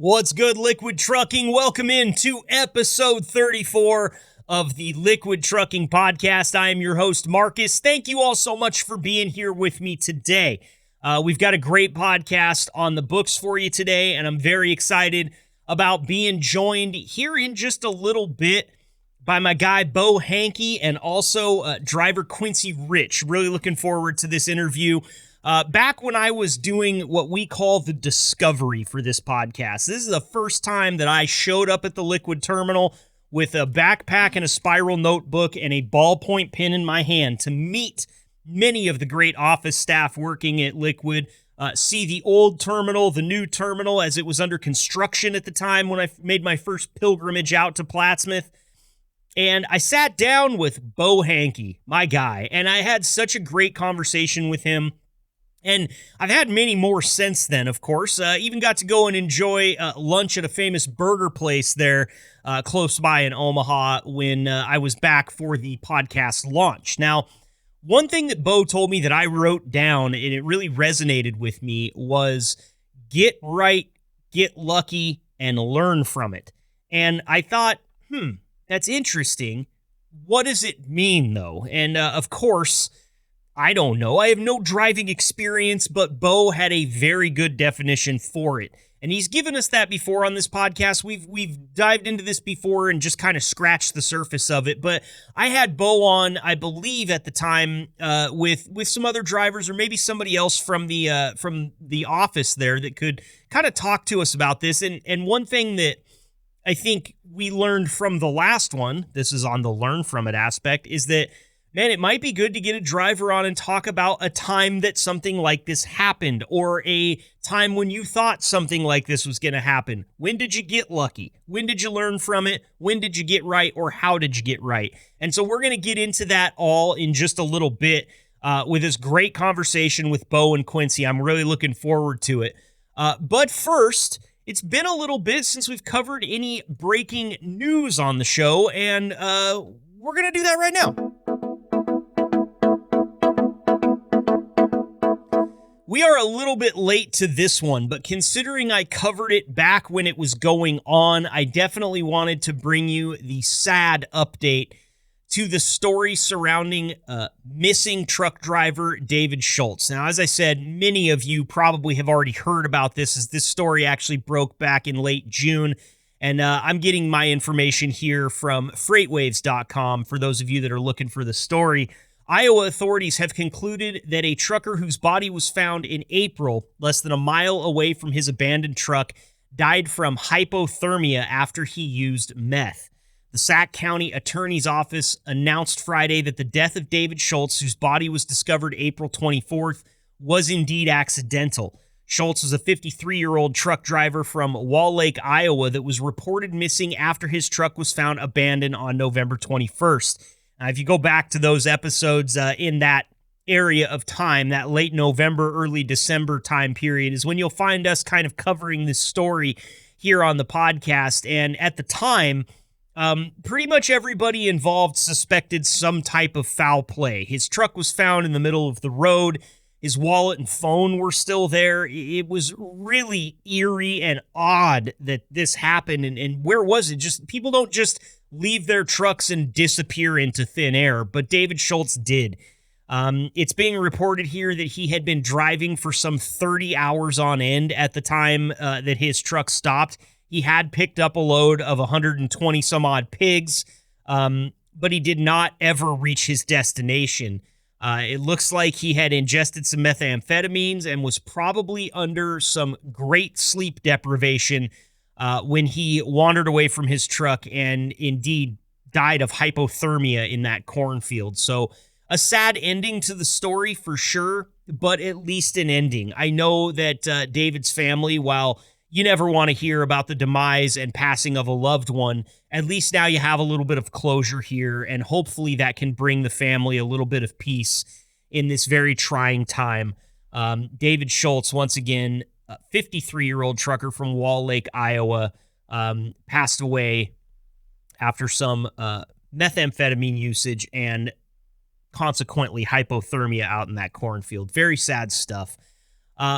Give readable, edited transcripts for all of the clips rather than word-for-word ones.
What's good, Liquid Trucking? Welcome in to episode 34 of the Liquid Trucking Podcast. I am your host, Marcus. Thank you all so much for being here with me today. We've got a great podcast on the books for you today, and I'm very excited about being joined here in just a little bit by my guy, Beau Hanke, and also driver Quincy Rich. Really looking forward to this interview. Back when I was doing what we call the discovery for this podcast, this is the first time that I showed up at the Liquid Terminal with a backpack and a spiral notebook and a ballpoint pen in my hand to meet many of the great office staff working at Liquid, see the old terminal, the new terminal as it was under construction at the time when I made my first pilgrimage out to Plattsmouth. And I sat down with Beau Hanke, my guy, and I had such a great conversation with him. And I've had many more since then, of course. Even got to go and enjoy lunch at a famous burger place there close by in Omaha when I was back for the podcast launch. Now, one thing that Beau told me that I wrote down, and it really resonated with me, was get right, get lucky, and learn from it. And I thought, that's interesting. What does it mean, though? And of course, I don't know. I have no driving experience, but Beau had a very good definition for it. And he's given us that before on this podcast. We've dived into this before and just kind of scratched the surface of it. But I had Beau on, I believe at the time, with some other drivers or maybe somebody else from the office there that could kind of talk to us about this. And one thing that I think we learned from the last one, this is on the learn from it aspect, is that, man, it might be good to get a driver on and talk about a time that something like this happened or a time when you thought something like this was going to happen. When did you get lucky? When did you learn from it? When did you get right, or how did you get right? And so we're going to get into that all in just a little bit with this great conversation with Beau and Quincy. I'm really looking forward to it. But first, it's been a little bit since we've covered any breaking news on the show, and we're going to do that right now. We are a little bit late to this one, but considering I covered it back when it was going on, I definitely wanted to bring you the sad update to the story surrounding missing truck driver David Schultz. Now, as I said, many of you probably have already heard about this, as this story actually broke back in late June, and I'm getting my information here from freightwaves.com for those of you that are looking for the story. Iowa authorities have concluded that a trucker whose body was found in April, less than a mile away from his abandoned truck, died from hypothermia after he used meth. The Sac County Attorney's Office announced Friday that the death of David Schultz, whose body was discovered April 24th, was indeed accidental. Schultz was a 53-year-old truck driver from Wall Lake, Iowa, that was reported missing after his truck was found abandoned on November 21st. If you go back to those episodes in that area of time, that late November, early December time period, is when you'll find us kind of covering this story here on the podcast. And at the time, pretty much everybody involved suspected some type of foul play. His truck was found in the middle of the road. His wallet and phone were still there. It was really eerie and odd that this happened. And where was it? Just people don't just leave their trucks and disappear into thin air, but David Schultz did. It's being reported here that he had been driving for some 30 hours on end at the time that his truck stopped. He had picked up a load of 120 some odd pigs, but he did not ever reach his destination. It looks like he had ingested some methamphetamines and was probably under some great sleep deprivation when he wandered away from his truck and indeed died of hypothermia in that cornfield. So a sad ending to the story for sure, but at least an ending. I know that David's family, while you never want to hear about the demise and passing of a loved one, at least now you have a little bit of closure here, and hopefully that can bring the family a little bit of peace in this very trying time. David Schultz, once again, 53-year-old trucker from Wall Lake, Iowa, passed away after some methamphetamine usage and consequently hypothermia out in that cornfield. Very sad stuff.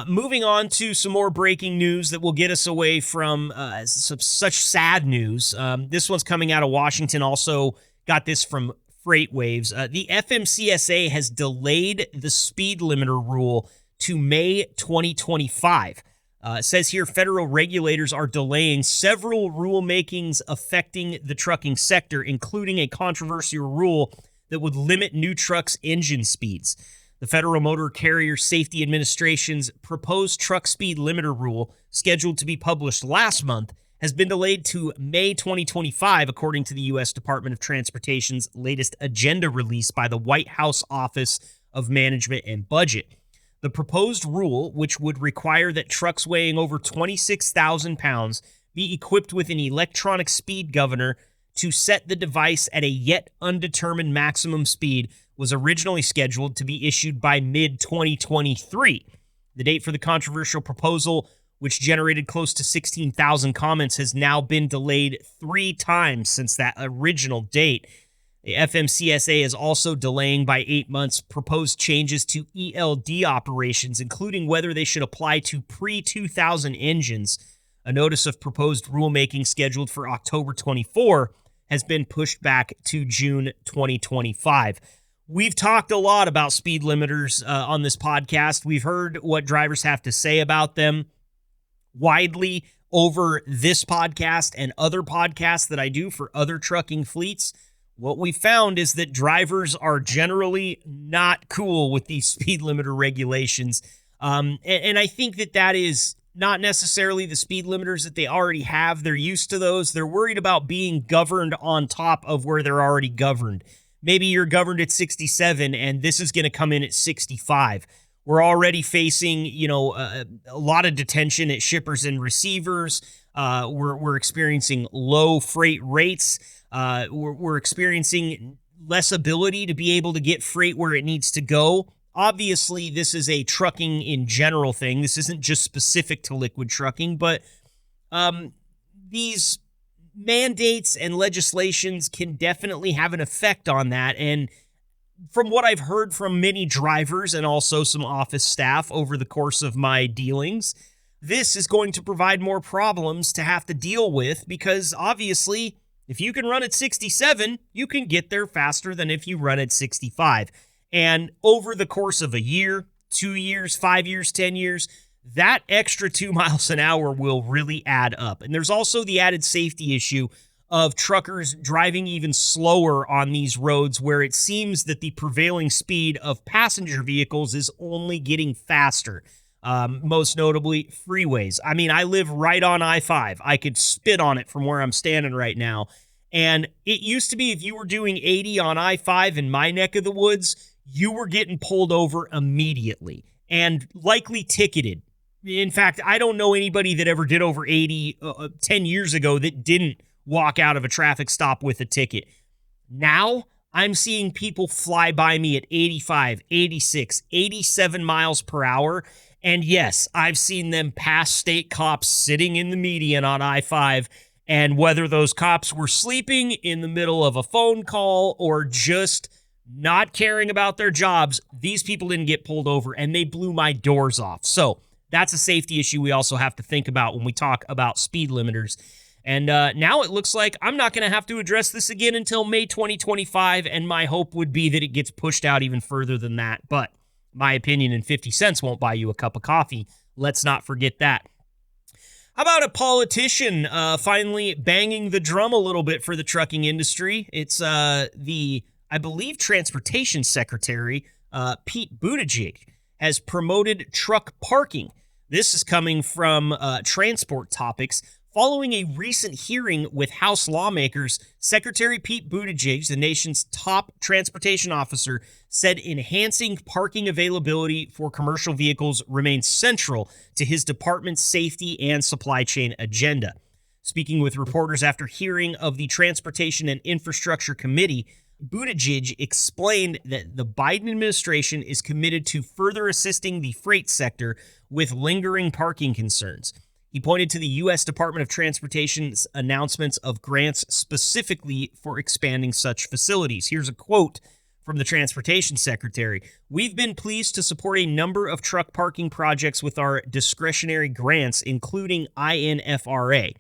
Moving on to some more breaking news that will get us away from such sad news. This one's coming out of Washington. Also got this from FreightWaves. The FMCSA has delayed the speed limiter rule to May 2025. It says here federal regulators are delaying several rulemakings affecting the trucking sector, including a controversial rule that would limit new trucks' engine speeds. The Federal Motor Carrier Safety Administration's proposed truck speed limiter rule, scheduled to be published last month, has been delayed to May 2025, according to the U.S. Department of Transportation's latest agenda release by the White House Office of Management and Budget. The proposed rule, which would require that trucks weighing over 26,000 pounds be equipped with an electronic speed governor to set the device at a yet undetermined maximum speed, was originally scheduled to be issued by mid-2023. The date for the controversial proposal, which generated close to 16,000 comments, has now been delayed 3 times since that original date. The FMCSA is also delaying by 8 months proposed changes to ELD operations, including whether they should apply to pre-2000 engines. A notice of proposed rulemaking scheduled for October 24 has been pushed back to June 2025. We've talked a lot about speed limiters on this podcast. We've heard what drivers have to say about them widely over this podcast and other podcasts that I do for other trucking fleets. What we found is that drivers are generally not cool with these speed limiter regulations. And I think that is not necessarily the speed limiters that they already have. They're used to those. They're worried about being governed on top of where they're already governed. Maybe you're governed at 67 and this is going to come in at 65. We're already facing, a lot of detention at shippers and receivers. We're experiencing low freight rates. We're experiencing less ability to be able to get freight where it needs to go. Obviously, this is a trucking in general thing. This isn't just specific to liquid trucking, but these mandates and legislations can definitely have an effect on that. And from what I've heard from many drivers and also some office staff over the course of my dealings, this is going to provide more problems to have to deal with, because obviously, if you can run at 67, you can get there faster than if you run at 65. And over the course of a year, 2 years, 5 years, 10 years, that extra 2 miles an hour will really add up. And there's also the added safety issue of truckers driving even slower on these roads, where it seems that the prevailing speed of passenger vehicles is only getting faster. Most notably, freeways. I mean, I live right on I-5. I could spit on it from where I'm standing right now. And it used to be if you were doing 80 on I-5 in my neck of the woods, you were getting pulled over immediately and likely ticketed. In fact, I don't know anybody that ever did over 80 10 years ago that didn't walk out of a traffic stop with a ticket. Now, I'm seeing people fly by me at 85, 86, 87 miles per hour. And yes, I've seen them pass state cops sitting in the median on I-5. And whether those cops were sleeping in the middle of a phone call or just not caring about their jobs, these people didn't get pulled over and they blew my doors off. So that's a safety issue we also have to think about when we talk about speed limiters. And now it looks like I'm not going to have to address this again until May 2025, and my hope would be that it gets pushed out even further than that. But my opinion, and 50 cents won't buy you a cup of coffee. Let's not forget that. How about a politician finally banging the drum a little bit for the trucking industry? It's I believe, Transportation Secretary Pete Buttigieg has promoted truck parking. This is coming from Transport Topics. Following a recent hearing with House lawmakers, Secretary Pete Buttigieg, the nation's top transportation officer, said enhancing parking availability for commercial vehicles remains central to his department's safety and supply chain agenda. Speaking with reporters after hearing of the Transportation and Infrastructure Committee, Buttigieg explained that the Biden administration is committed to further assisting the freight sector with lingering parking concerns. He pointed to the U.S. Department of Transportation's announcements of grants specifically for expanding such facilities. Here's a quote from the Transportation Secretary. We've been pleased to support a number of truck parking projects with our discretionary grants, including INFRA.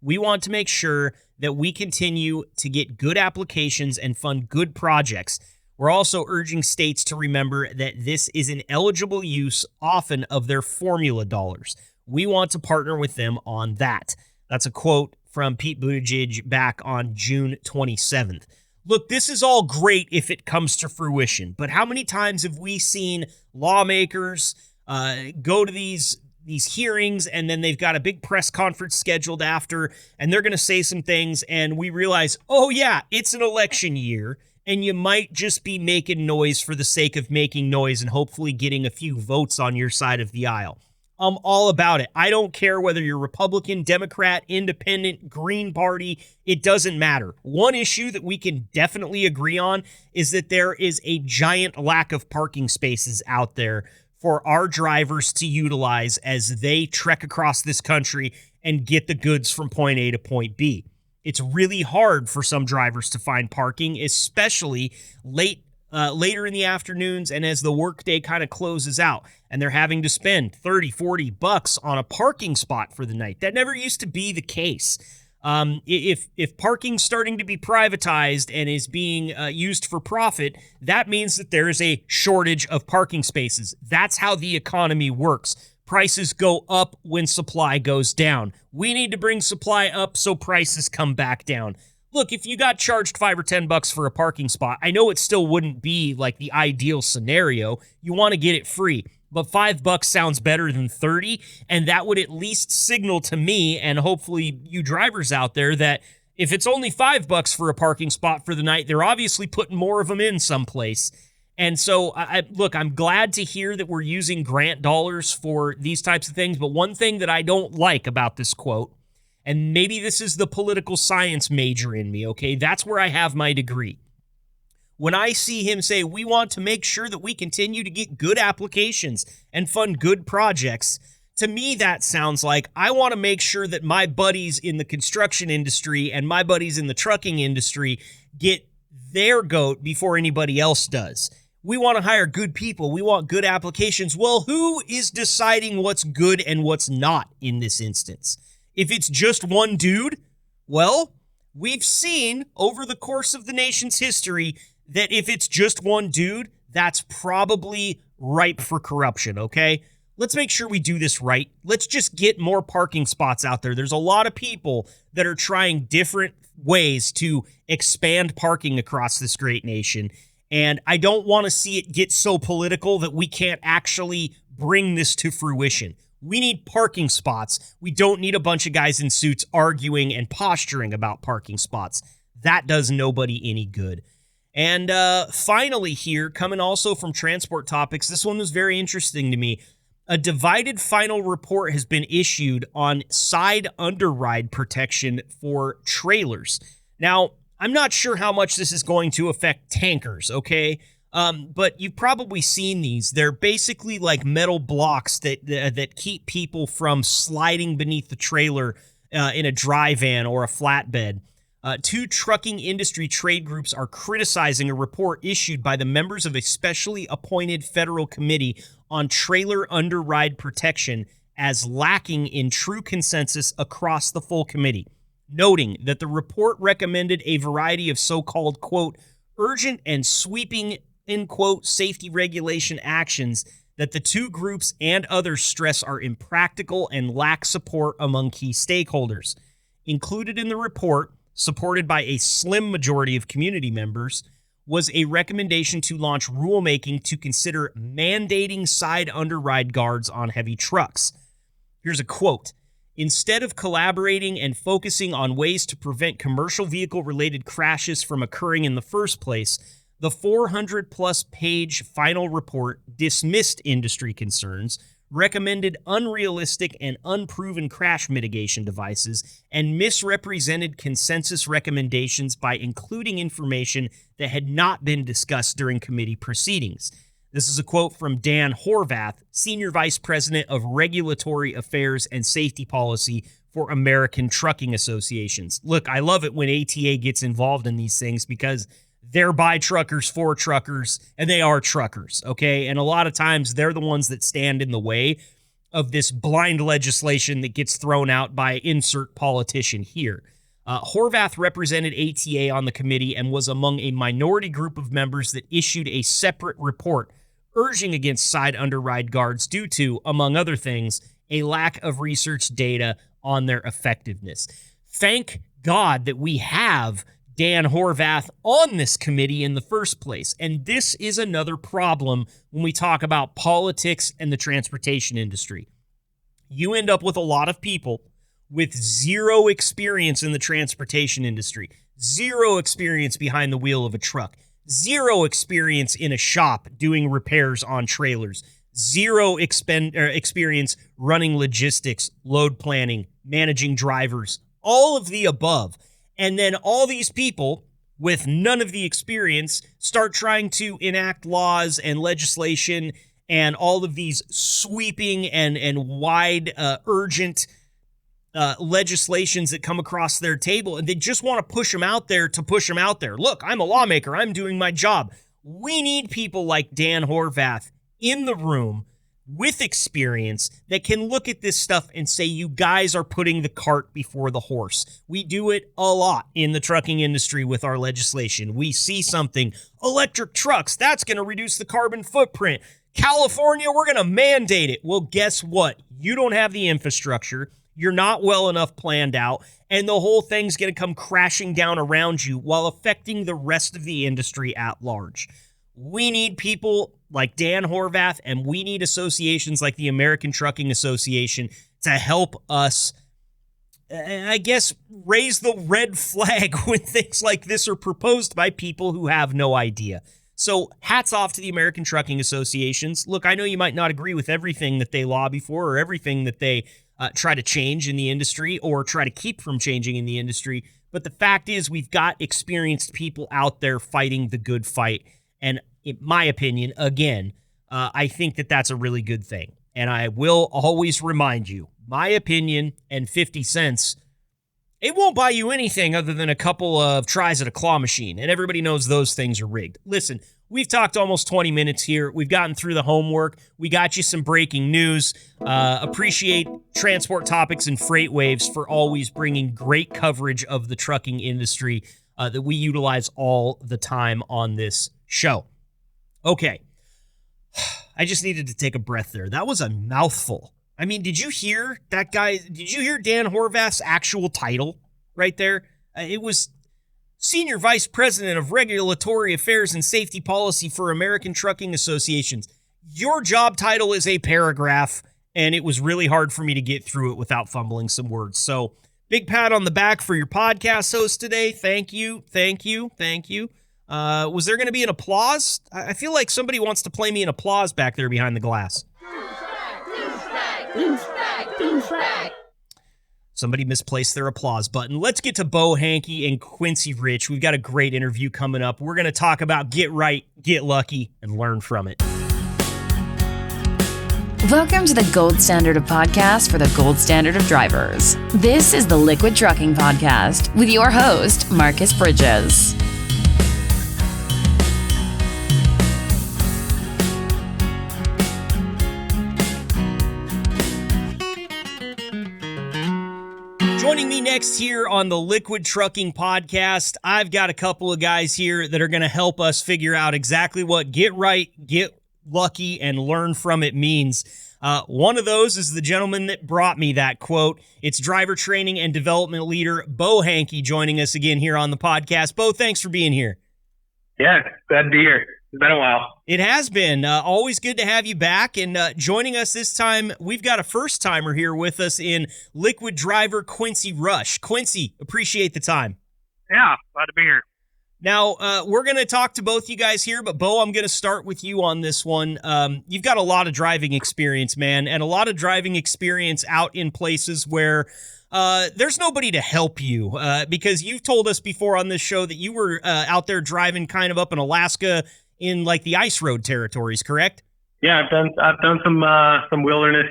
We want to make sure that we continue to get good applications and fund good projects. We're also urging states to remember that this is an eligible use often of their formula dollars. We want to partner with them on that. That's a quote from Pete Buttigieg back on June 27th. Look, this is all great if it comes to fruition, but how many times have we seen lawmakers go to these hearings, and then they've got a big press conference scheduled after, and they're going to say some things, and we realize, oh yeah, it's an election year, and you might just be making noise for the sake of making noise and hopefully getting a few votes on your side of the aisle. I'm all about it. I don't care whether you're Republican, Democrat, Independent, Green Party. It doesn't matter. One issue that we can definitely agree on is that there is a giant lack of parking spaces out there for our drivers to utilize as they trek across this country and get the goods from point A to point B. It's really hard for some drivers to find parking, especially later in the afternoons and as the workday kind of closes out and they're having to spend $30-$40 on a parking spot for the night. That never used to be the case. If parking's starting to be privatized and is being used for profit, that means that there is a shortage of parking spaces. That's how the economy works. Prices go up when supply goes down. We need to bring supply up so prices come back down. Look, if you got charged $5 or $10 for a parking spot, I know it still wouldn't be like the ideal scenario. You want to get it free, but $5 sounds better than 30, and that would at least signal to me and hopefully you drivers out there that if it's only $5 for a parking spot for the night, they're obviously putting more of them in someplace. And so, look, I'm glad to hear that we're using grant dollars for these types of things, but one thing that I don't like about this quote, and maybe this is the political science major in me, okay? That's where I have my degree. When I see him say, we want to make sure that we continue to get good applications and fund good projects, to me that sounds like I want to make sure that my buddies in the construction industry and my buddies in the trucking industry get their goat before anybody else does. We want to hire good people. We want good applications. Well, who is deciding what's good and what's not in this instance? If it's just one dude, well, we've seen over the course of the nation's history that if it's just one dude, that's probably ripe for corruption, okay? Let's make sure we do this right. Let's just get more parking spots out there. There's a lot of people that are trying different ways to expand parking across this great nation, and I don't want to see it get so political that we can't actually bring this to fruition. We need parking spots. We don't need a bunch of guys in suits arguing and posturing about parking spots. That does nobody any good. And finally here, coming also from Transport Topics, this one was very interesting to me. A divided final report has been issued on side underride protection for trailers. Now, I'm not sure how much this is going to affect tankers, okay? But you've probably seen these. They're basically like metal blocks that keep people from sliding beneath the trailer in a dry van or a flatbed. Two trucking industry trade groups are criticizing a report issued by the members of a specially appointed federal committee on trailer underride protection as lacking in true consensus across the full committee, noting that the report recommended a variety of so-called, quote, urgent and sweeping, end quote, safety regulation actions that the two groups and others stress are impractical and lack support among key stakeholders. Included in the report, supported by a slim majority of community members, was a recommendation to launch rulemaking to consider mandating side underride guards on heavy trucks. Here's a quote. Instead of collaborating and focusing on ways to prevent commercial vehicle-related crashes from occurring in the first place, the 400-plus page final report dismissed industry concerns, recommended unrealistic and unproven crash mitigation devices, and misrepresented consensus recommendations by including information that had not been discussed during committee proceedings. This is a quote from Dan Horvath, Senior Vice President of Regulatory Affairs and Safety Policy for American Trucking Associations. Look, I love it when ATA gets involved in these things because They're by truckers for truckers, and they are truckers, okay? And a lot of times they're the ones that stand in the way of this blind legislation that gets thrown out by insert politician here. Horvath represented ATA on the committee and was among a minority group of members that issued a separate report urging against side underride guards due to, among other things, a lack of research data on their effectiveness. Thank God that we have Dan Horvath on this committee in the first place. And this is another problem when we talk about politics and the transportation industry. You end up with a lot of people with zero experience in the transportation industry, zero experience behind the wheel of a truck, zero experience in a shop doing repairs on trailers, zero experience running logistics, load planning, managing drivers, all of the above. And then all these people with none of the experience start trying to enact laws and legislation and all of these sweeping and wide, urgent legislations that come across their table, and they just want to push them out there to push them out there. Look, I'm a lawmaker. I'm doing my job. We need people like Dan Horvath in the room with experience that can look at this stuff and say, you guys are putting the cart before the horse. We do it a lot in the trucking industry with our legislation. We see something, electric trucks, that's going to reduce the carbon footprint. California, we're going to mandate it. Well, guess what? You don't have the infrastructure. You're not well enough planned out, and the whole thing's going to come crashing down around you while affecting the rest of the industry at large. We need people like Dan Horvath, and we need associations like the American Trucking Association to help us, I guess, raise the red flag when things like this are proposed by people who have no idea. So hats off to the American Trucking Associations. Look, I know you might not agree with everything that they lobby for or everything that they try to change in the industry or try to keep from changing in the industry, but the fact is we've got experienced people out there fighting the good fight. And in my opinion, again, I think that that's a really good thing. And I will always remind you, my opinion and 50 cents, it won't buy you anything other than a couple of tries at a claw machine. And everybody knows those things are rigged. Listen, we've talked almost 20 minutes here. We've gotten through the homework. We got you some breaking news. Appreciate Transport Topics and Freight Waves for always bringing great coverage of the trucking industry that we utilize all the time on this show. Okay. I just needed to take a breath there. That was a mouthful. I mean, did you hear that guy? Did you hear Dan Horvath's actual title right there? It was Senior Vice President of Regulatory Affairs and Safety Policy for American Trucking Associations. Your job title is a paragraph, and it was really hard for me to get through it without fumbling some words. So, big pat on the back for your podcast host today. Thank you, thank you, thank you. Was there going to be an applause? I feel like somebody wants to play me an applause back there behind the glass. Somebody misplaced their applause button. Let's get to Beau Hanke and Quincy Rich. We've got a great interview coming up. We're going to talk about get right, get lucky, and learn from it. Welcome to the gold standard of podcasts for the gold standard of drivers. This is the Liquid Trucking Podcast with your host, Marcus Bridges. Joining me next here on the Liquid Trucking Podcast, I've got a couple of guys here that are going to help us figure out exactly what get right, get lucky, and learn from it means. One of those is the gentleman that brought me that quote. It's driver training and development leader Beau Hanke joining us again here on the podcast. Beau, thanks for being here. Yeah, glad to be here. It's been a while. It has been. Always good to have you back. And joining us this time, we've got a first-timer here with us in Liquid driver Quincy Rich. Quincy, appreciate the time. Yeah, glad to be here. Now, we're going to talk to both you guys here, but Beau, I'm going to start with you on this one. You've got a lot of driving experience, man, and a lot of driving experience out in places where there's nobody to help you because you've told us before on this show that you were out there driving kind of up in Alaska in like the ice road territories, correct? Yeah, I've done some wilderness.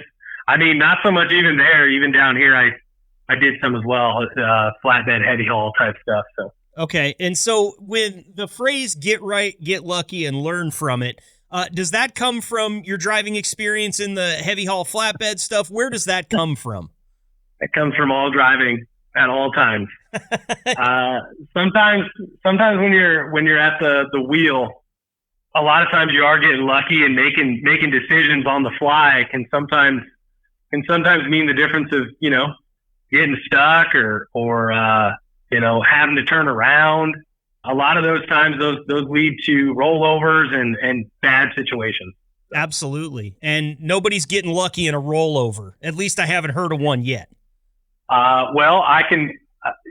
I mean, not so much even there, even down here. I did some as well. It's flatbed, heavy haul type stuff. So Okay. And so when the phrase get right, get lucky, and learn from it, does that come from your driving experience in the heavy haul flatbed stuff? Where does that come from? It comes from all driving at all times. Uh, sometimes, sometimes when you're at the wheel, a lot of times you are getting lucky, and making decisions on the fly can sometimes mean the difference of, getting stuck or having to turn around. A lot of those times, those lead to rollovers and bad situations. Absolutely. And nobody's getting lucky in a rollover. At least I haven't heard of one yet. Well,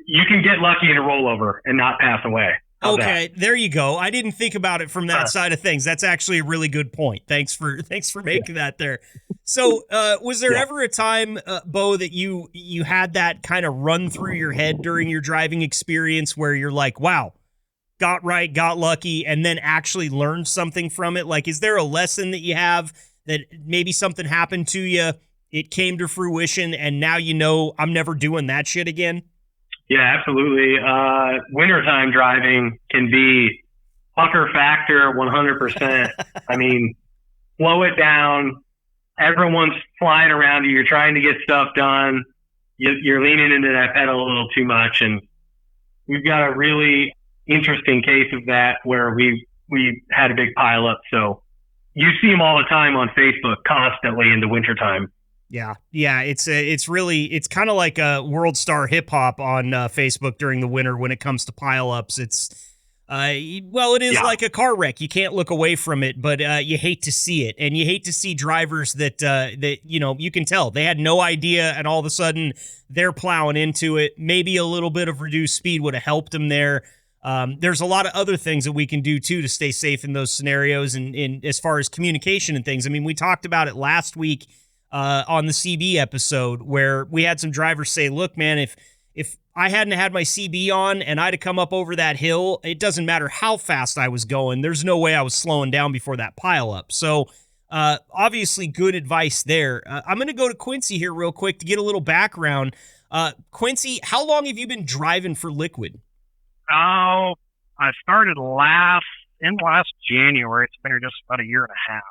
you can get lucky in a rollover and not pass away. How's Okay, that? there you go. I didn't think about it from that side of things. That's actually a really good point. Thanks for making that there. So, was there Yeah. ever a time, Beau, that you had that kind of run through your head during your driving experience where you're like, "Wow, got right, got lucky," and then actually learned something from it? Like, is there a lesson that you have that maybe something happened to you, it came to fruition, and now you know I'm never doing that shit again? Yeah, absolutely. Wintertime driving can be pucker factor 100%. I mean, slow it down. Everyone's flying around you. You're trying to get stuff done. You're leaning into that pedal a little too much. And we've got a really interesting case of that where we had a big pileup. So you see them all the time on Facebook constantly in the wintertime. Yeah, it's kind of like a world star hip hop on Facebook during the winter when it comes to pileups. It is Yeah. like a car wreck. You can't look away from it, but you hate to see it, and you hate to see drivers that you can tell they had no idea, and all of a sudden they're plowing into it. Maybe a little bit of reduced speed would have helped them there. There's a lot of other things that we can do too to stay safe in those scenarios, and in as far as communication and things. I mean, we talked about it last week on the CB episode where we had some drivers say, look, man, if I hadn't had my CB on and I'd have come up over that hill, it doesn't matter how fast I was going. There's no way I was slowing down before that pile up. So obviously good advice there. I'm going to go to Quincy here real quick to get a little background. Quincy, how long have you been driving for Liquid? Oh, I started last January. It's been here just about a year and a half.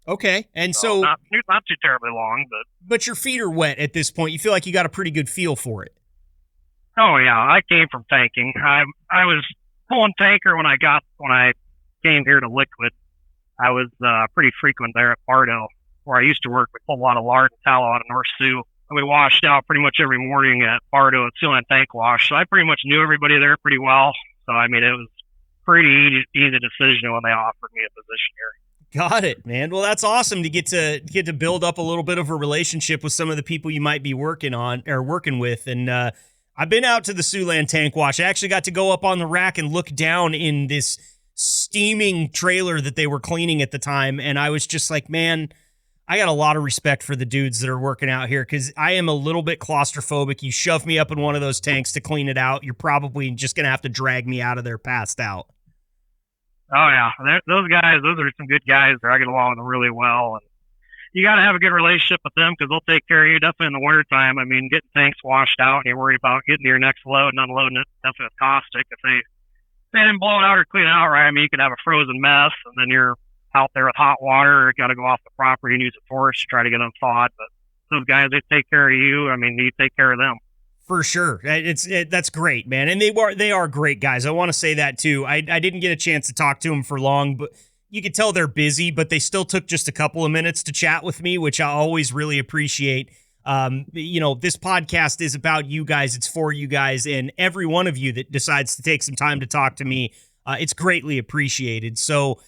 Okay. And so not too terribly long, but your feet are wet at this point. You feel like you got a pretty good feel for it. oh yeah, I came from tanking. I was pulling tanker when I came here to Liquid. I was pretty frequent there at Bardo, where I used to work. We pulled a lot of lard and tallow out of North Sioux, and we washed out pretty much every morning at Bardo at Sealand Tank Wash. So I pretty much knew everybody there pretty well. So I mean, it was pretty easy decision when they offered me a position here. Got it, man. Well, that's awesome to get to build up a little bit of a relationship with some of the people you might be working with. And I've been out to the Siouxland Tank Wash. I actually got to go up on the rack and look down in this steaming trailer that they were cleaning at the time. And I was just like, man, I got a lot of respect for the dudes that are working out here because I am a little bit claustrophobic. You shove me up in one of those tanks to clean it out, you're probably just going to have to drag me out of there passed out. Oh yeah, those are some good guys. I get along with them really well, and you got to have a good relationship with them because they'll take care of you. Definitely in the wintertime. I mean, getting tanks washed out and you're worried about getting to your next load and unloading it, definitely caustic. If they didn't blow it out or clean it out right, I mean, you could have a frozen mess, and then you're out there with hot water, or got to go off the property and use a torch to try to get them thawed. But those guys, they take care of you. I mean, you take care of them. For sure. That's great, man. And they are great guys. I want to say that too. I didn't get a chance to talk to them for long, but you could tell they're busy, but they still took just a couple of minutes to chat with me, which I always really appreciate. This podcast is about you guys. It's for you guys, and every one of you that decides to take some time to talk to me, it's greatly appreciated. So,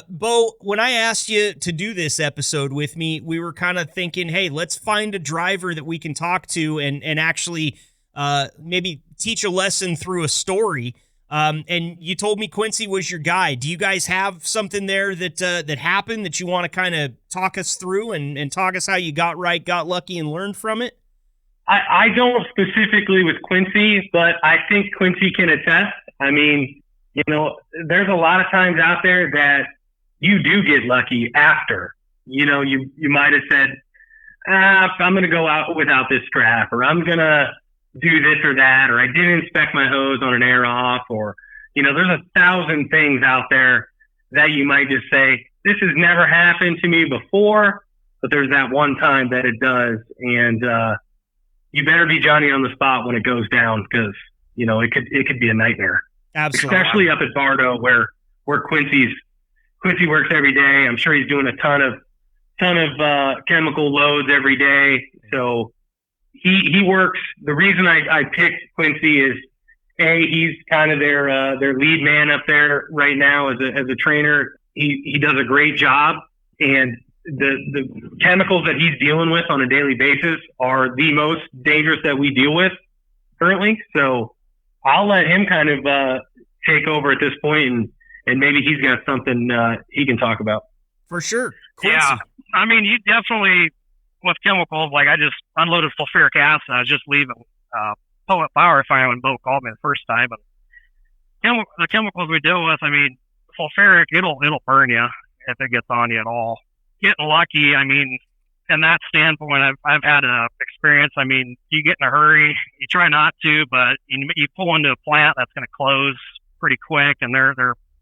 Beau, when I asked you to do this episode with me, we were kind of thinking, hey, let's find a driver that we can talk to and actually maybe teach a lesson through a story. And you told me Quincy was your guy. Do you guys have something there that happened that you want to kind of talk us through and talk us how you got right, got lucky, and learned from it? I don't specifically with Quincy, but I think Quincy can attest. I mean, there's a lot of times out there that you do get lucky after. You might have said, I'm going to go out without this strap, or I'm going to do this or that, or I didn't inspect my hose on an air off, or, there's 1,000 things out there that you might just say, this has never happened to me before, but there's that one time that it does. And, you better be Johnny on the spot when it goes down, because, it could be a nightmare. Absolutely. Especially up at Bardo where Quincy works every day. I'm sure he's doing a ton of chemical loads every day. So he works. The reason I picked Quincy is, he's kind of their lead man up there right now as a trainer. He does a great job, and the chemicals that he's dealing with on a daily basis are the most dangerous that we deal with currently. So I'll let him kind of take over at this point, and maybe he's got something he can talk about. For sure. Quincy. Yeah. I mean, you definitely, with chemicals, like I just unloaded sulfuric acid. I was just leaving Poet Power Fire when Beau called me the first time. And the chemicals we deal with, I mean, sulfuric, it'll burn you if it gets on you at all. Getting lucky, I mean, in that standpoint, I've had an experience. I mean, you get in a hurry, you try not to, but you pull into a plant that's going to close pretty quick, and they're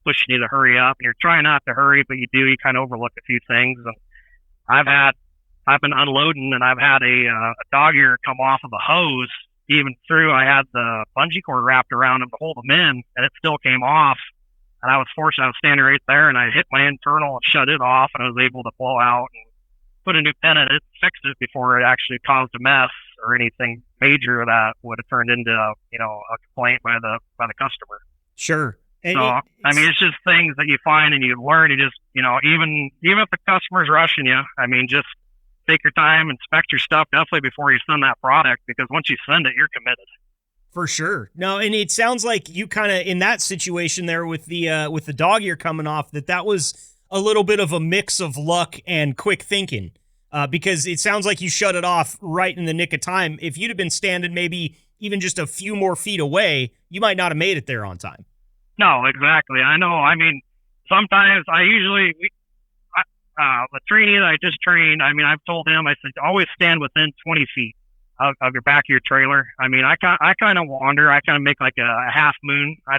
pushing you to hurry up, and you're trying not to hurry, but you kind of overlook a few things. And I've been unloading, and I've had a dog ear come off of a hose, even through, I had the bungee cord wrapped around him to hold him in, and it still came off. And I was standing right there, and I hit my internal and shut it off, and I was able to blow out and put a new pin in it, fix it before it actually caused a mess or anything major that would have turned into, a complaint by the customer. Sure. And so, I mean, it's just things that you find and you learn. You just, even if the customer's rushing you, I mean, just take your time, inspect your stuff definitely before you send that product, because once you send it, you're committed. For sure. No, and it sounds like you kind of, in that situation there with the dog ear coming off, that was a little bit of a mix of luck and quick thinking, because it sounds like you shut it off right in the nick of time. If you'd have been standing maybe even just a few more feet away, you might not have made it there on time. No, exactly. I know. I mean, sometimes the trainee that I just trained, I mean, I've told him, I said, always stand within 20 feet of your back of your trailer. I mean, I kind of wander. I kind of make like a half moon. I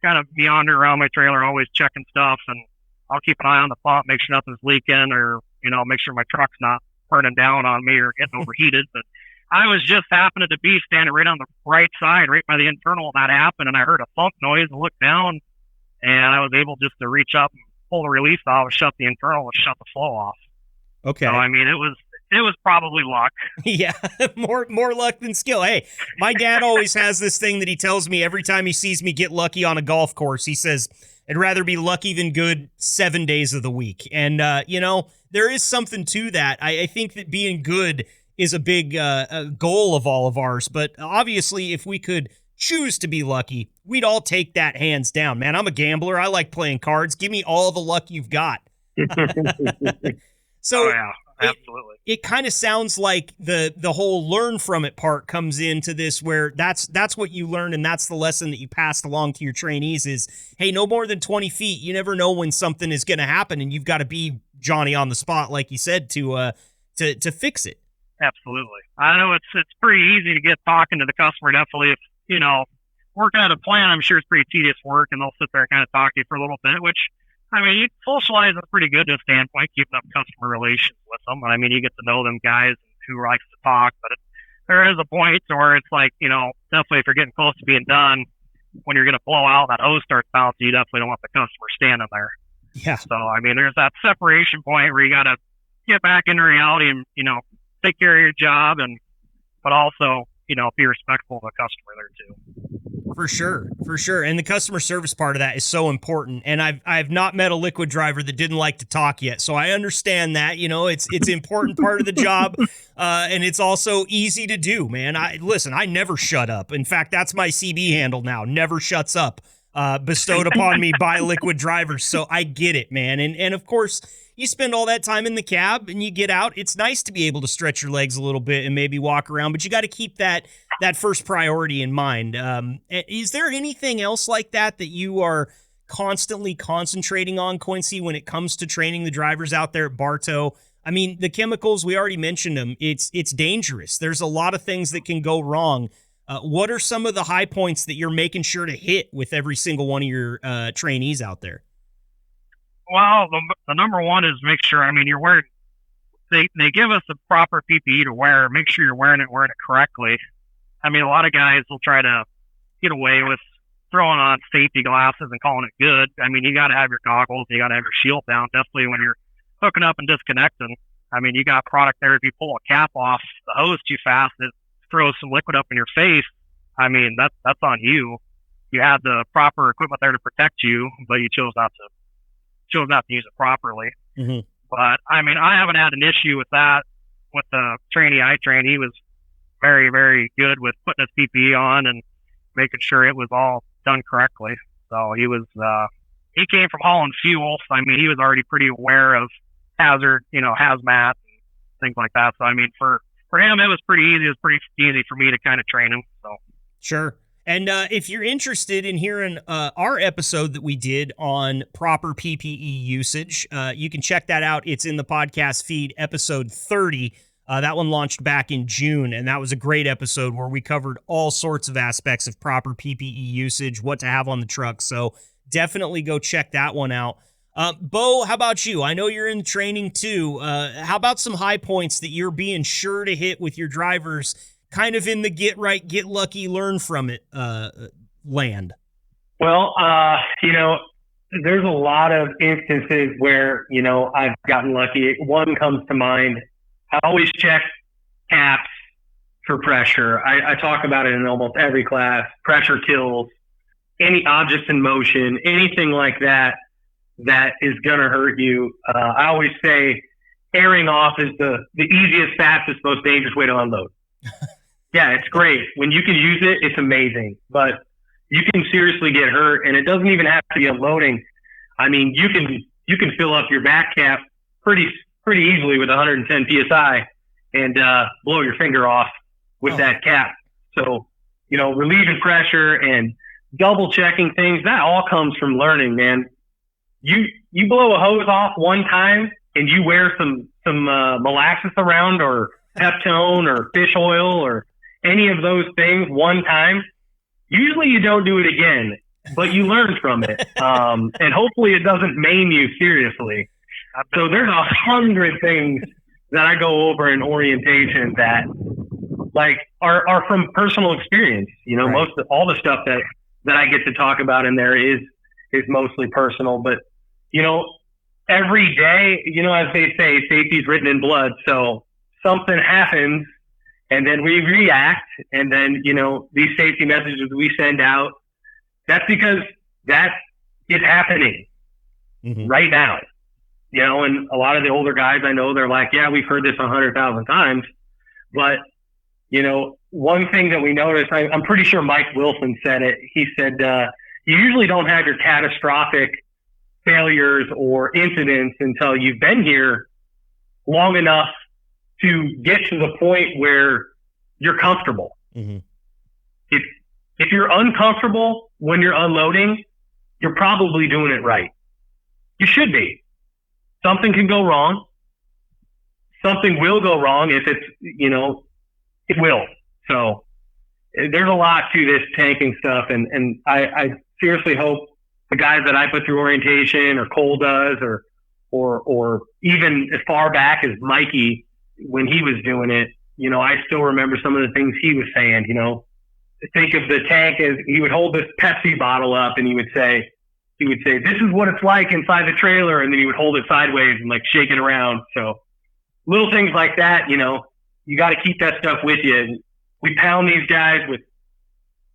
kind of meander around my trailer, always checking stuff, and I'll keep an eye on the pump, make sure nothing's leaking, or, make sure my truck's not burning down on me or getting overheated. But I was just happening to be standing right on the right side, right by the internal, and that happened, and I heard a thump noise and looked down, and I was able just to reach up and pull the release off, shut the internal, and shut the flow off. Okay. So, I mean, it was probably luck. Yeah, more luck than skill. Hey, my dad always has this thing that he tells me every time he sees me get lucky on a golf course. He says, I'd rather be lucky than good 7 days of the week. And, there is something to that. I think that being good is a big goal of all of ours. But obviously, if we could choose to be lucky, we'd all take that hands down. Man, I'm a gambler. I like playing cards. Give me all the luck you've got. So, oh, yeah. Absolutely. It kind of sounds like the whole learn from it part comes into this, where that's what you learned, and that's the lesson that you passed along to your trainees is, hey, no more than 20 feet. You never know when something is going to happen, and you've got to be Johnny on the spot, like you said, to fix it. Absolutely. I know it's pretty easy to get talking to the customer. Definitely, if working out a plan, I'm sure it's pretty tedious work, and they'll sit there and kind of talk to you for a little bit, which, I mean, you socialize is pretty good to a standpoint, keeping up customer relations with them. I mean, you get to know them guys who likes to talk, but there is a point where it's like, definitely if you're getting close to being done, when you're going to blow out, that hose starts bouncing, you definitely don't want the customer standing there. Yeah. So, I mean, there's that separation point where you got to get back into reality and, take care of your job, but also, be respectful of the customer there too. For sure. And the customer service part of that is so important. And I've not met a liquid driver that didn't like to talk yet. So I understand that, it's important part of the job. And it's also easy to do, man. I never shut up. In fact, that's my CB handle now. Never shuts up, bestowed upon me by liquid drivers. So I get it, man. And of course, you spend all that time in the cab and you get out. It's nice to be able to stretch your legs a little bit and maybe walk around, but you got to keep that first priority in mind. Is there anything else like that you are constantly concentrating on, Quincy, when it comes to training the drivers out there at Bartow? I mean, the chemicals, we already mentioned them. It's dangerous. There's a lot of things that can go wrong. What are some of the high points that you're making sure to hit with every single one of your trainees out there? Well, the number one is make sure, you're wearing, they give us the proper PPE to wear. Make sure you're wearing it correctly. A lot of guys will try to get away with throwing on safety glasses and calling it good. You got to have your goggles, you got to have your shield down, definitely when you're hooking up and disconnecting. You got product there. If you pull a cap off the hose too fast, it throws some liquid up in your face. That's on you. You had the proper equipment there to protect you, but you chose not to use it properly. Mm-hmm. But I haven't had an issue with that with the trainee I trained. He was very, very good with putting his PPE on and making sure it was all done correctly. So he he came from hauling fuel. So, he was already pretty aware of hazard, hazmat, things like that. So, for him, it was pretty easy. It was pretty easy for me to kind of train him. So sure. And if you're interested in hearing our episode that we did on proper PPE usage, you can check that out. It's in the podcast feed, episode 30. That one launched back in June, and that was a great episode where we covered all sorts of aspects of proper PPE usage, what to have on the truck. So definitely go check that one out. Beau, how about you? I know you're in training too. How about some high points that you're being sure to hit with your drivers, kind of in the get right, get lucky, learn from it land? Well, there's a lot of instances where, I've gotten lucky. One comes to mind. I always check caps for pressure. I talk about it in almost every class. Pressure kills. Any objects in motion, anything like that is going to hurt you. I always say airing off is the easiest, fastest, most dangerous way to unload. Yeah, it's great. When you can use it, it's amazing. But you can seriously get hurt, and it doesn't even have to be unloading. You can fill up your back cap pretty easily with 110 PSI and blow your finger off with that cap. So, relieving pressure and double checking things, that all comes from learning, man. You blow a hose off one time and you wear some molasses around or Peptone or fish oil or any of those things one time, usually you don't do it again, but you learn from it. And hopefully it doesn't maim you seriously. So there's 100 things that I go over in orientation that are from personal experience. Right. Most of all the stuff that I get to talk about in there is mostly personal, but every day, as they say, safety's written in blood. So something happens and then we react. And then, these safety messages we send out, that's because that is happening right now. And a lot of the older guys I know, they're like, yeah, we've heard this 100,000 times. But, one thing that we noticed, I'm pretty sure Mike Wilson said it. He said, you usually don't have your catastrophic failures or incidents until you've been here long enough to get to the point where you're comfortable. Mm-hmm. If you're uncomfortable when you're unloading, you're probably doing it right. You should be. Something can go wrong. Something will go wrong if it's, it will. So there's a lot to this tanking stuff. And I seriously hope the guys that I put through orientation or Cole does, or even as far back as Mikey, when he was doing it, I still remember some of the things he was saying, think of the tank as he would hold this Pepsi bottle up and he would say, this is what it's like inside the trailer. And then he would hold it sideways and shake it around. So little things like that, you got to keep that stuff with you. And we pound these guys with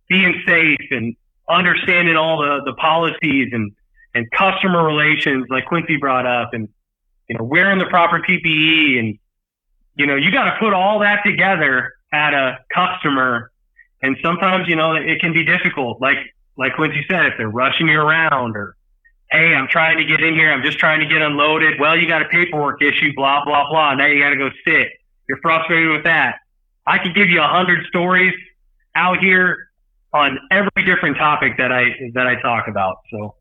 being safe and understanding all the policies and customer relations like Quincy brought up, and, wearing the proper PPE, and, you got to put all that together at a customer. And sometimes, it can be difficult. Like Quincy said, if they're rushing you around, or, hey, I'm trying to get in here, I'm just trying to get unloaded. Well, you got a paperwork issue, blah, blah, blah. Now you got to go sit. You're frustrated with that. I could give you 100 stories out here on every different topic that I talk about. So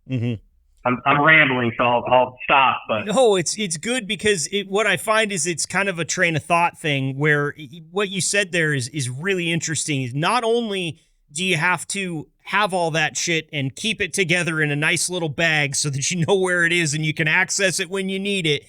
I'm rambling, so I'll stop. But no, it's good because what I find is it's kind of a train of thought thing where what you said there is really interesting. Not only do you have to have all that shit and keep it together in a nice little bag so that you know where it is and you can access it when you need it,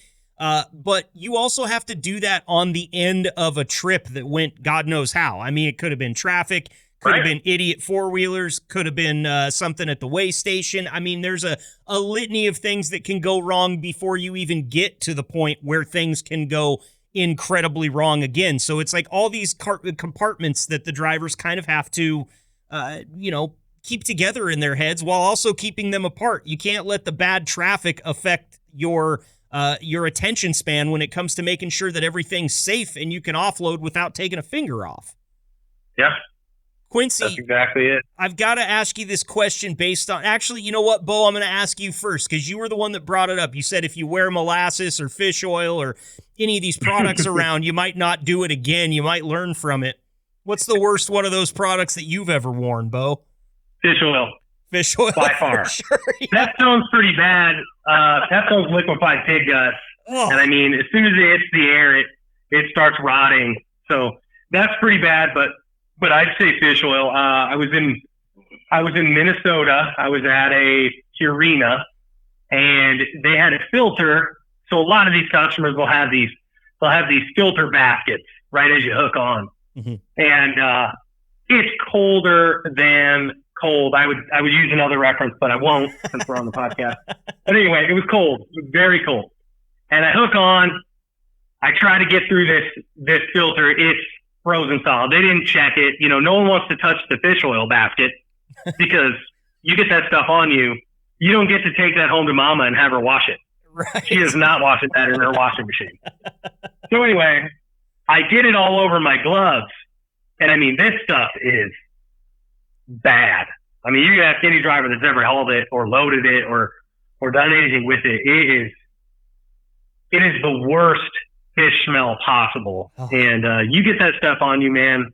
but you also have to do that on the end of a trip that went God knows how. I mean, it could have been traffic, could have been idiot four-wheelers, could have been something at the way station. I mean, there's a litany of things that can go wrong before you even get to the point where things can go incredibly wrong again. So it's like all these compartments that the drivers kind of have to, keep together in their heads while also keeping them apart. You can't let the bad traffic affect your attention span when it comes to making sure that everything's safe and you can offload without taking a finger off. Yeah. Quincy, that's exactly it. I've got to ask you this question based on, actually, you know what, Beau, I'm going to ask you first because you were the one that brought it up. You said if you wear molasses or fish oil or any of these products around, you might not do it again. You might learn from it. What's the worst one of those products that you've ever worn, Beau? Fish oil. Fish oil. By far. Sure, yeah. That sounds pretty bad. That sounds liquefied pig guts. Oh. And I mean, as soon as it hits the air, it starts rotting. So that's pretty bad, but I'd say fish oil. I was in Minnesota. I was at a Purina, and they had a filter. So a lot of these customers will have these filter baskets right as you hook on, and it's colder than cold. I would use another reference, but I won't since we're on the podcast. But anyway, it was cold. It was very cold, and I hook on. I try to get through this filter. It's frozen solid. They didn't check it. No one wants to touch the fish oil basket because you get that stuff on you. You don't get to take that home to mama and have her wash it. Right. She is not washing that in her washing machine. So anyway, I get it all over my gloves. And I mean, this stuff is bad. I mean, you can ask any driver that's ever held it or loaded it or done anything with it. It is the worst fish smell possible. Oh. And you get that stuff on you, man,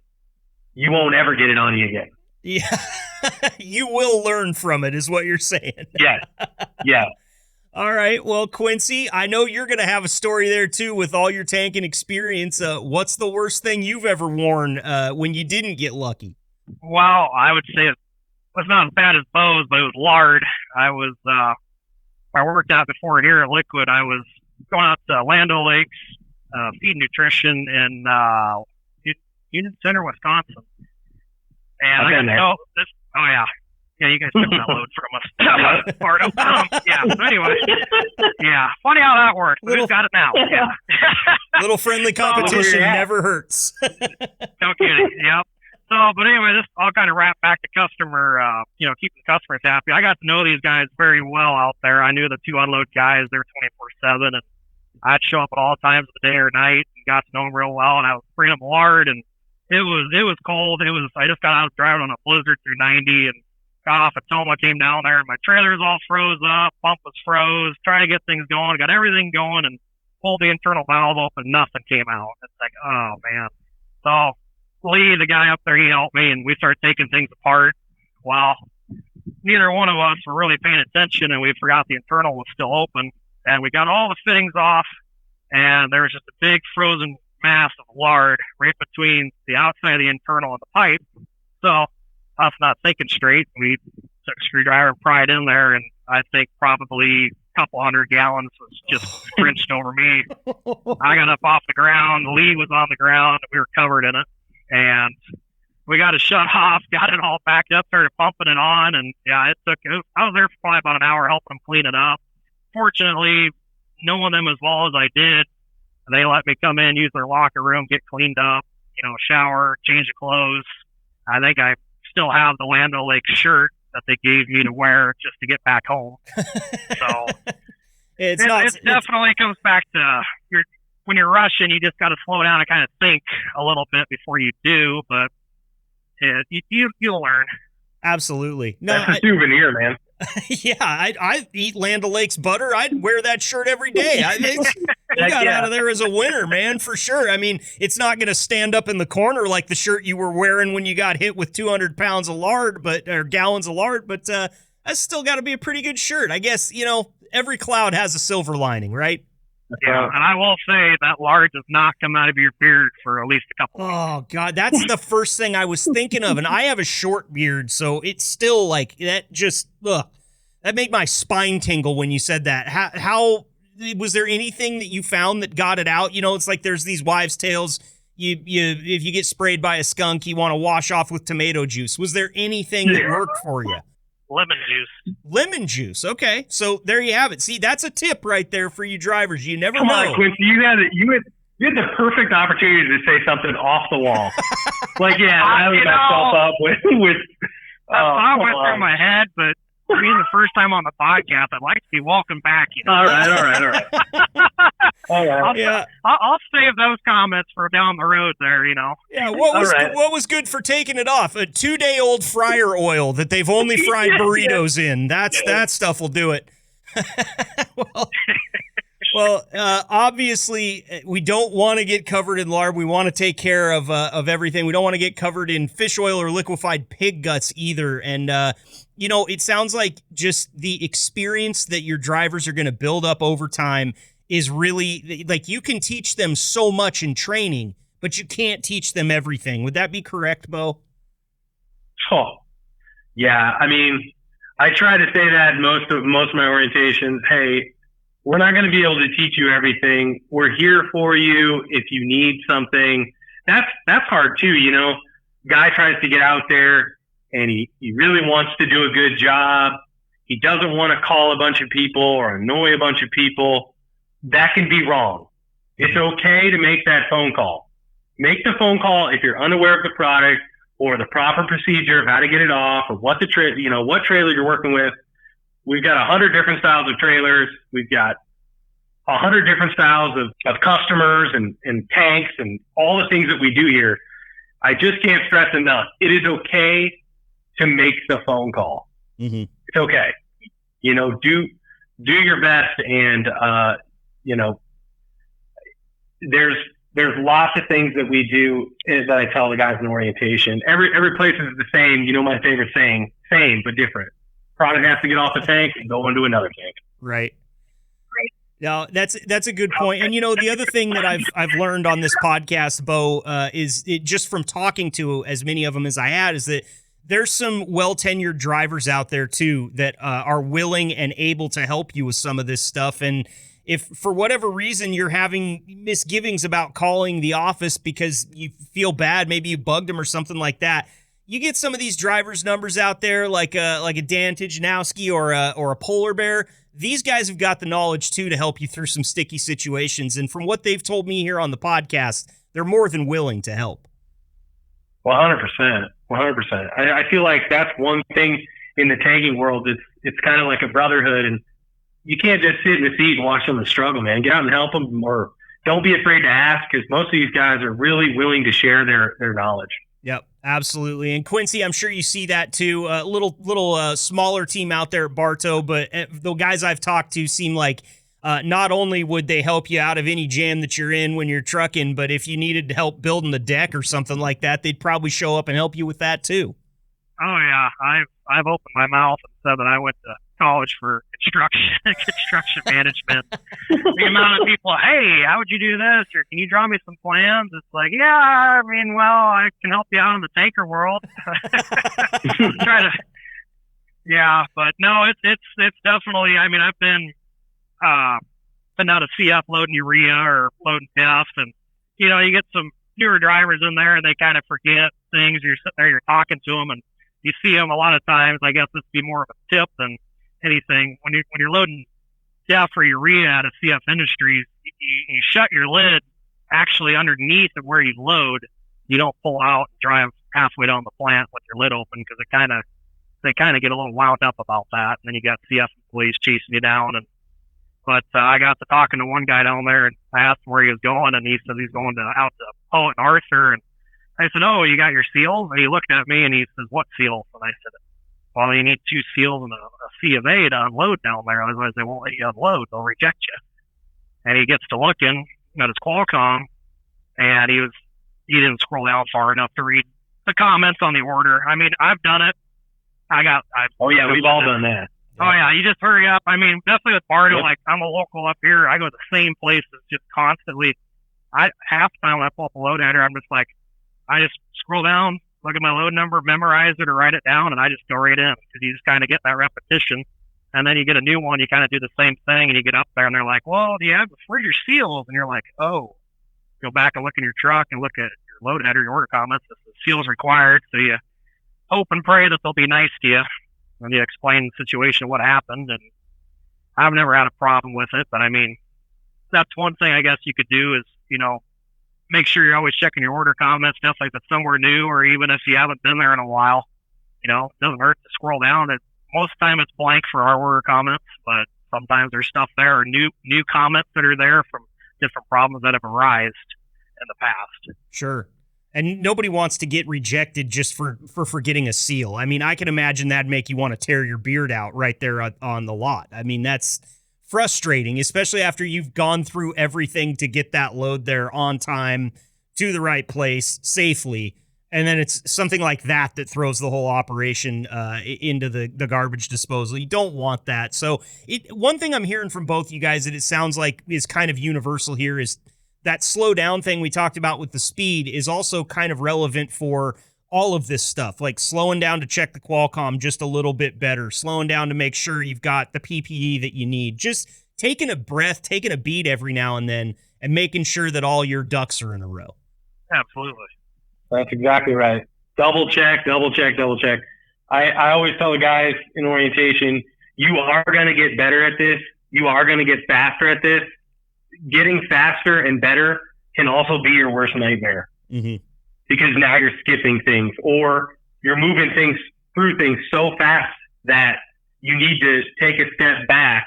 you won't ever get it on you again. Yeah. You will learn from it is what you're saying. Yeah. All right. Well, Quincy, I know you're going to have a story there too with all your tanking experience. What's the worst thing you've ever worn when you didn't get lucky? Well, I would say it was not as bad as Beau's, but it was lard. I worked out before here at Liquid. I was going out to Lando Lakes, feed nutrition in Union Center, Wisconsin. And I got to know this. Oh, yeah. Yeah, you guys took that load from us. Part of yeah. So anyway, yeah. Funny how that works. Who's got it now? Yeah. Little friendly competition never hurts. No kidding. Yep. So, but anyway, this all kind of wrapped back to customer, keeping the customers happy. I got to know these guys very well out there. I knew the two unload guys. They're 24/7, and I'd show up at all times of the day or night and got to know them real well. And I was bringing them lard, and it was cold. I just got out driving on a blizzard through 90 and got off at Toma, came down there, and my trailer's all froze up, pump was froze, trying to get things going, got everything going, and pulled the internal valve open, nothing came out. It's like, oh, man. So Lee, the guy up there, he helped me, and we started taking things apart. Well, neither one of us were really paying attention, and we forgot the internal was still open, and we got all the fittings off, and there was just a big frozen mass of lard right between the outside of the internal and the pipe. So us not thinking straight, we took a screwdriver and pried in there, and I think probably a couple 100 gallons was just drenched over me. I got up off the ground. Lee was on the ground. We were covered in it, and we got it shut off, got it all backed up, started pumping it on, and yeah, I was there for probably about an hour helping them clean it up. Fortunately, knowing them as well as I did, they let me come in, use their locker room, get cleaned up, shower, change of clothes. I think I still have the Lando Lake shirt that they gave me to wear just to get back home. So it definitely comes back to when you're rushing, you just got to slow down and kind of think a little bit before you do. But you'll learn. Absolutely. No, that's a souvenir, man. Yeah, I eat Land O'Lakes butter. I'd wear that shirt every day. You got out of there as a winner, man, for sure. I mean, it's not going to stand up in the corner like the shirt you were wearing when you got hit with 200 pounds of lard, or gallons of lard. But That's still got to be a pretty good shirt. I guess, every cloud has a silver lining, right? Yeah, and I will say that lard does not come out of your beard for at least a couple of Oh, God, that's the first thing I was thinking of. And I have a short beard, so it's still like that just, that made my spine tingle when you said that. How was there anything that you found that got it out? It's like there's these wives' tales. You if you get sprayed by a skunk, you want to wash off with tomato juice. Was there anything that worked for you? lemon juice. Lemon juice. Okay. So there you have it. See, that's a tip right there for you drivers. You never know. Come on, Quincy. You had the perfect opportunity to say something off the wall. I was myself up with I went through my head, but being the first time on the podcast, I'd like to be welcome back. All right. I'll save those comments for down the road there, Yeah, what was good for taking it off? A 2-day-old fryer oil that they've only fried burritos in. That stuff will do it. Well, obviously, we don't want to get covered in lard. We want to take care of everything. We don't want to get covered in fish oil or liquefied pig guts either. And, it sounds like just the experience that your drivers are going to build up over time is really, like, you can teach them so much in training, but you can't teach them everything. Would that be correct, Beau? Oh, yeah. I mean, I try to say that in most of my orientations. Hey, we're not going to be able to teach you everything. We're here for you if you need something. That's hard too, Guy tries to get out there and he really wants to do a good job. He doesn't want to call a bunch of people or annoy a bunch of people. That can be wrong. It's okay to make that phone call. Make the phone call if you're unaware of the product or the proper procedure of how to get it off or what what trailer you're working with. We've got 100 different styles of trailers. We've got 100 different styles of customers and tanks and all the things that we do here. I just can't stress enough. It is okay to make the phone call. Mm-hmm. It's okay. Do your best. And, there's lots of things that we do that I tell the guys in orientation. Every place is the same. My favorite saying, same but different. Product has to get off the tank and go into another tank. Right. Now that's a good point. And the other thing that I've learned on this podcast, Beau, is just from talking to as many of them as I had, is that there's some well-tenured drivers out there too that are willing and able to help you with some of this stuff. And if for whatever reason you're having misgivings about calling the office because you feel bad, maybe you bugged them or something like that, you get some of these drivers' numbers out there, like a Dan Tijnowski or a Polar Bear. These guys have got the knowledge too to help you through some sticky situations. And from what they've told me here on the podcast, they're more than willing to help. 100%. I feel like that's one thing in the tanking world. It's kind of like a brotherhood, and you can't just sit in the seat and watch them struggle, man. Get out and help them, or don't be afraid to ask, because most of these guys are really willing to share their knowledge. Yep, absolutely. And Quincy, I'm sure you see that too. Little smaller team out there at Bartow, but the guys I've talked to seem like not only would they help you out of any jam that you're in when you're trucking, but if you needed help building the deck or something like that, they'd probably show up and help you with that too. Oh yeah, I've opened my mouth and said that I went to college for construction management. The amount of people, hey, how would you do this? Or can you draw me some plans? It's like, yeah, I can help you out in the tanker world. But no, it's definitely, I've been out of CF loading urea or loading PF, and you get some newer drivers in there and they kind of forget things. You're sitting there, you're talking to them, and you see them a lot of times. I guess this would be more of a tip than anything. When you're loading PF or urea out of CF Industries, you shut your lid actually underneath of where you load. You don't pull out and drive halfway down the plant with your lid open, because they kind of get a little wound up about that. And then you got CF employees chasing you down. But I got to talking to one guy down there, and I asked him where he was going, and he said he's going out to Poet and Arthur. And I said, oh, you got your seals? And he looked at me and he says, what seals? And I said, well, you need 2 seals and a C of A to unload down there. Otherwise, they won't let you unload. They'll reject you. And he gets to looking at his Qualcomm, and he didn't scroll down far enough to read the comments on the order. I've done it. Oh yeah, we've all done that. Oh yeah, you just hurry up. I mean, definitely with Bardo, like I'm a local up here. I go to the same places just constantly. Half the time when I pull up a load editor, I'm just like, I just scroll down, look at my load number, memorize it or write it down, and I just go right in because you just kind of get that repetition. And then you get a new one, you kind of do the same thing, and you get up there, and they're like, well, do you have, where's your seals? And you're like, oh, go back and look in your truck and look at your load editor, your order comments. The seals required, so you hope and pray that they'll be nice to you. And you explain the situation, what happened, and I've never had a problem with it. But I mean, that's one thing I guess you could do is, make sure you're always checking your order comments, definitely if it's somewhere new, or even if you haven't been there in a while, it doesn't hurt to scroll down. Most of the time it's blank for our order comments, but sometimes there's stuff there or new comments that are there from different problems that have arisen in the past. Sure. And nobody wants to get rejected just for forgetting a seal. I mean, I can imagine that'd make you want to tear your beard out right there on the lot. I mean, that's frustrating, especially after you've gone through everything to get that load there on time to the right place safely. And then it's something like that throws the whole operation into the garbage disposal. You don't want that. So one thing I'm hearing from both you guys that it sounds like is kind of universal here is that slow down thing we talked about with the speed is also kind of relevant for all of this stuff, like slowing down to check the Qualcomm just a little bit better, slowing down to make sure you've got the PPE that you need, just taking a breath, taking a beat every now and then, and making sure that all your ducks are in a row. Absolutely. That's exactly right. Double check. I always tell the guys in orientation, you are going to get better at this. You are going to get faster at this. Getting faster and better can also be your worst nightmare. Mm-hmm. Because now you're skipping things or you're moving things through things so fast that you need to take a step back.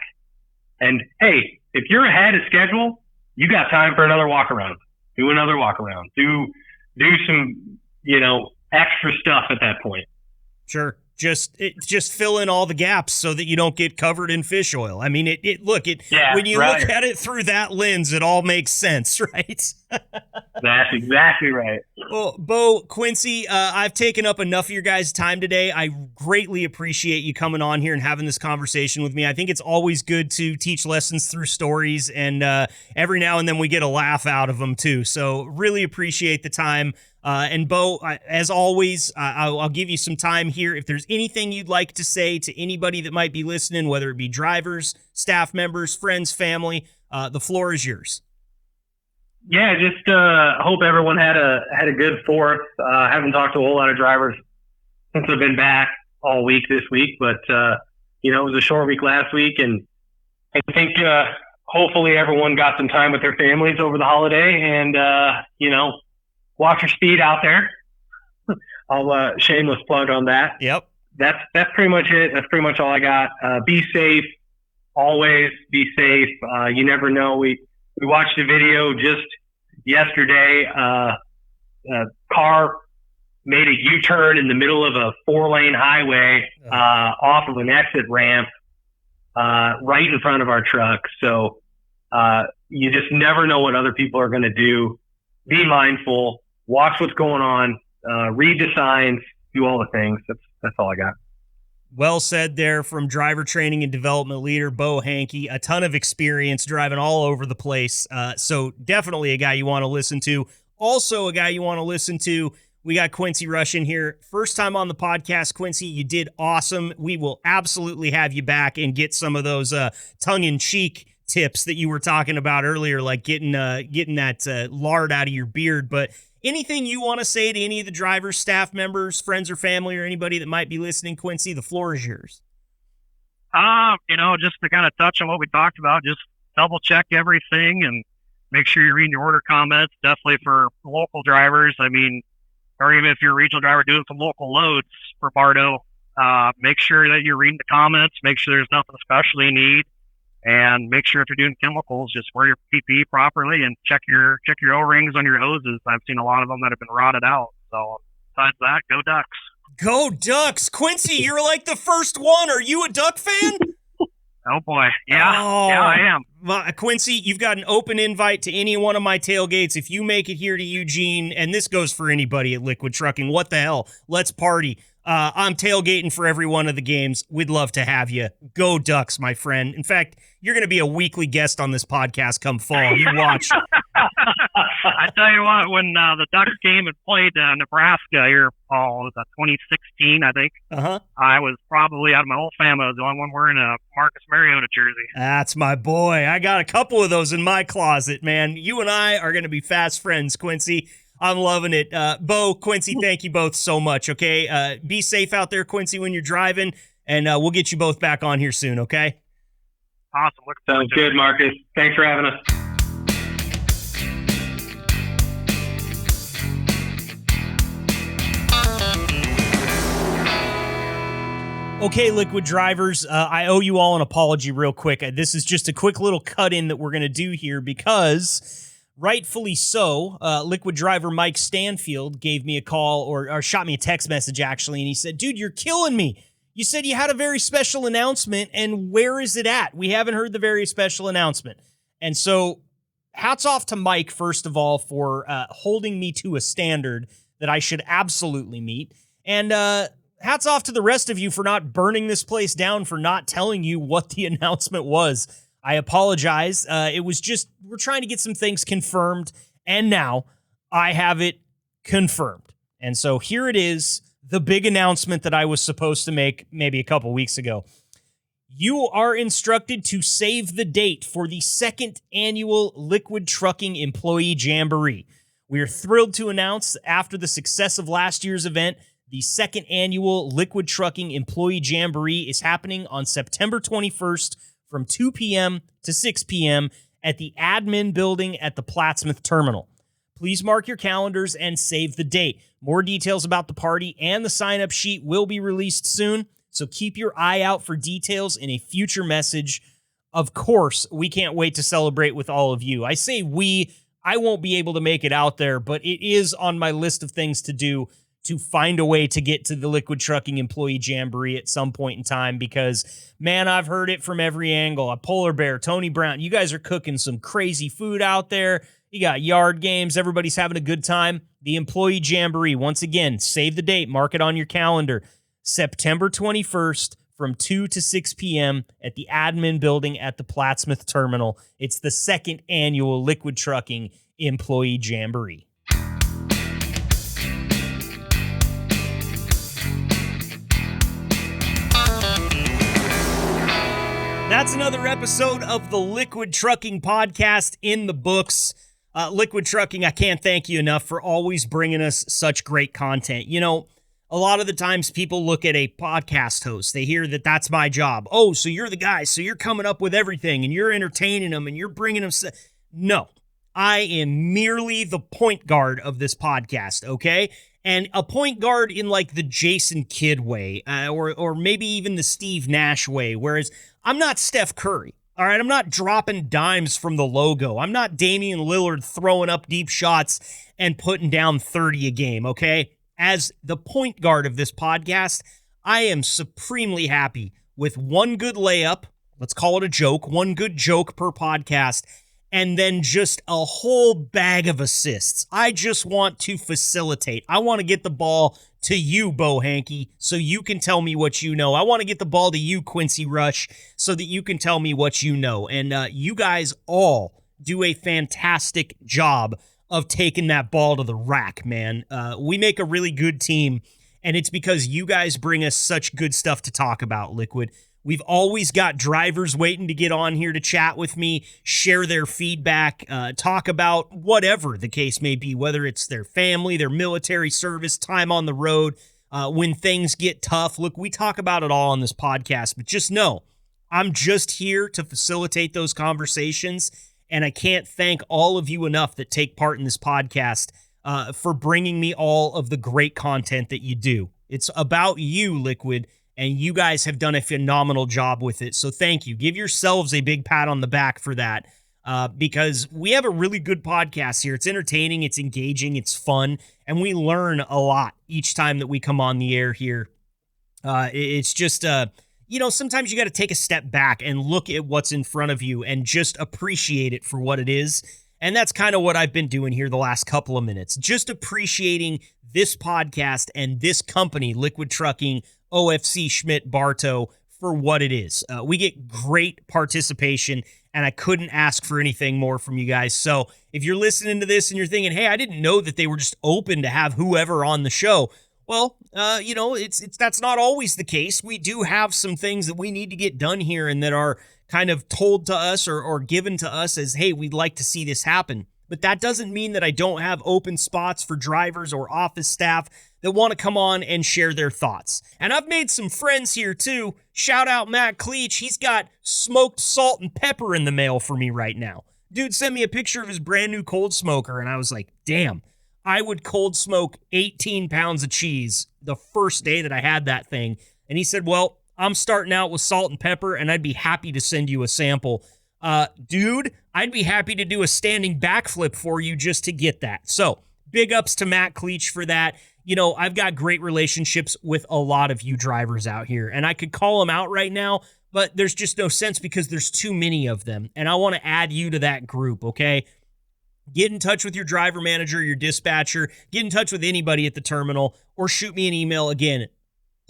And hey, if you're ahead of schedule, you got time for another walk around. Do another walk around. Do some, extra stuff at that point. Sure. Just fill in all the gaps so that you don't get covered in fish oil. I mean, when you look at it through that lens, it all makes sense, right? That's exactly right. Well, Beau, Quincy, I've taken up enough of your guys' time today. I greatly appreciate you coming on here and having this conversation with me. I think it's always good to teach lessons through stories, and every now and then we get a laugh out of them too. So really appreciate the time. And Beau, as always, I'll give you some time here. If there's anything you'd like to say to anybody that might be listening, whether it be drivers, staff members, friends, family, the floor is yours. Yeah, just hope everyone had a good fourth. I haven't talked to a whole lot of drivers since I've been back all week this week, but it was a short week last week, and I think hopefully everyone got some time with their families over the holiday, and watch your speed out there. I'll shameless plug on that. Yep. That's pretty much it. That's pretty much all I got. Be safe. Always be safe. You never know. We watched a video just yesterday. A car made a U-turn in the middle of a 4-lane highway off of an exit ramp right in front of our truck. So you just never know what other people are going to do. Be mindful. Watch what's going on. Read the signs. Do all the things. That's all I got. Well said there from driver training and development leader Beau Hanke. A ton of experience driving all over the place. So definitely a guy you want to listen to. Also a guy you want to listen to. We got Quincy Rich in here. First time on the podcast, Quincy. You did awesome. We will absolutely have you back and get some of those tongue-in-cheek tips that you were talking about earlier, like getting that lard out of your beard. But anything you want to say to any of the drivers, staff members, friends or family, or anybody that might be listening, Quincy, the floor is yours. Just to kind of touch on what we talked about, just double check everything and make sure you're reading your order comments. Definitely for local drivers. I mean, or even if you're a regional driver doing some local loads for Bardo, make sure that you're reading the comments, make sure there's nothing special you need. And make sure if you're doing chemicals, just wear your PPE properly and check your O-rings on your hoses. I've seen a lot of them that have been rotted out. So besides that, go Ducks. Go Ducks. Quincy, you're like the first one. Are you a Duck fan? Oh, boy. Yeah. Yeah, I am. Well, Quincy, you've got an open invite to any one of my tailgates. If you make it here to Eugene, and this goes for anybody at Liquid Trucking, what the hell? Let's party. I'm tailgating for every one of the games. We'd love to have you. Go Ducks, my friend. In fact, you're going to be a weekly guest on this podcast come fall. You watch. I tell you what, when the Ducks came and played Nebraska here, Paul, it was 2016, I think. I was probably, out of my whole family, I was the only one wearing a Marcus Mariota jersey. That's my boy. I got a couple of those in my closet, man. You and I are going to be fast friends, Quincy. I'm loving it. Beau, Quincy, thank you both so much, okay? Be safe out there, Quincy, when you're driving, and we'll get you both back on here soon, okay? Awesome. Sounds good, Marcus. Thanks for having us. Okay, Liquid Drivers, I owe you all an apology real quick. This is just a quick little cut-in that we're going to do here because, rightfully so, Liquid Driver Mike Stanfield gave me a call or shot me a text message, actually, and he said, dude, you're killing me. You said you had a very special announcement, and where is it at? We haven't heard the very special announcement. And so, hats off to Mike, first of all, for holding me to a standard that I should absolutely meet. And hats off to the rest of you for not burning this place down, for not telling you what the announcement was. I apologize. It was just, we're trying to get some things confirmed, and now I have it confirmed. And so here it is, the big announcement that I was supposed to make maybe a couple weeks ago. You are instructed to save the date for the second annual Liquid Trucking Employee Jamboree. We are thrilled to announce, after the success of last year's event, the second annual Liquid Trucking Employee Jamboree is happening on September 21st from 2 p.m. to 6 p.m. at the admin building at the Plattsmouth Terminal. Please mark your calendars and save the date. More details about the party and the sign-up sheet will be released soon, so keep your eye out for details in a future message. Of course, we can't wait to celebrate with all of you. I say we, I won't be able to make it out there, but it is on my list of things to do to find a way to get to the Liquid Trucking Employee Jamboree at some point in time because, man, I've heard it from every angle. A Polar Bear, Tony Brown, you guys are cooking some crazy food out there. You got yard games. Everybody's having a good time. The Employee Jamboree, once again, save the date. Mark it on your calendar. September 21st from 2 to 6 p.m. at the admin building at the Plattsmouth Terminal. It's the second annual Liquid Trucking Employee Jamboree. That's another episode of the Liquid Trucking Podcast in the books. Liquid Trucking, I can't thank you enough for always bringing us such great content. You know, a lot of the times people look at a podcast host, they hear that that's my job. Oh, so you're the guy, so you're coming up with everything, and you're entertaining them, and you're bringing them... No, I am merely the point guard of this podcast, okay? And a point guard in like the Jason Kidd way, or maybe even the Steve Nash way, whereas I'm not Steph Curry, all right? I'm not dropping dimes from the logo. I'm not Damian Lillard throwing up deep shots and putting down 30 a game, okay? As the point guard of this podcast, I am supremely happy with one good layup, let's call it a joke, one good joke per podcast, and then just a whole bag of assists. I just want to facilitate. I want to get the ball to you, Beau Hanke, so you can tell me what you know. I want to get the ball to you, Quincy Rich, so that you can tell me what you know. And you guys all do a fantastic job of taking that ball to the rack, man. We make a really good team, and it's because you guys bring us such good stuff to talk about, Liquid. We've always got drivers waiting to get on here to chat with me, share their feedback, talk about whatever the case may be, whether it's their family, their military service, time on the road, when things get tough. Look, we talk about it all on this podcast, but just know I'm just here to facilitate those conversations, and I can't thank all of you enough that take part in this podcast for bringing me all of the great content that you do. It's about you, Liquid, and you guys have done a phenomenal job with it. So thank you. Give yourselves a big pat on the back for that because we have a really good podcast here. It's entertaining, it's engaging, it's fun, and we learn a lot each time that we come on the air here. It's just, sometimes you got to take a step back and look at what's in front of you and just appreciate it for what it is. And that's kind of what I've been doing here the last couple of minutes, just appreciating this podcast and this company, Liquid Trucking, OFC Schmidt Bartow, for what it is. We get great participation, and I couldn't ask for anything more from you guys. So if you're listening to this and you're thinking, hey, I didn't know that they were just open to have whoever on the show. Well, that's not always the case. We do have some things that we need to get done here and that are kind of told to us or given to us as, hey, we'd like to see this happen. But that doesn't mean that I don't have open spots for drivers or office staff that want to come on and share their thoughts. And I've made some friends here too. Shout out Matt Cleach. He's got smoked salt and pepper in the mail for me right now. Dude sent me a picture of his brand new cold smoker, and I was like, damn, I would cold smoke 18 pounds of cheese the first day that I had that thing. And he said, well, I'm starting out with salt and pepper, and I'd be happy to send you a sample. Dude, I'd be happy to do a standing backflip for you just to get that. So big ups to Matt Cleach for that. You know, I've got great relationships with a lot of you drivers out here, and I could call them out right now, but there's just no sense because there's too many of them, and I want to add you to that group, okay? Get in touch with your driver manager, your dispatcher, get in touch with anybody at the terminal, or shoot me an email again,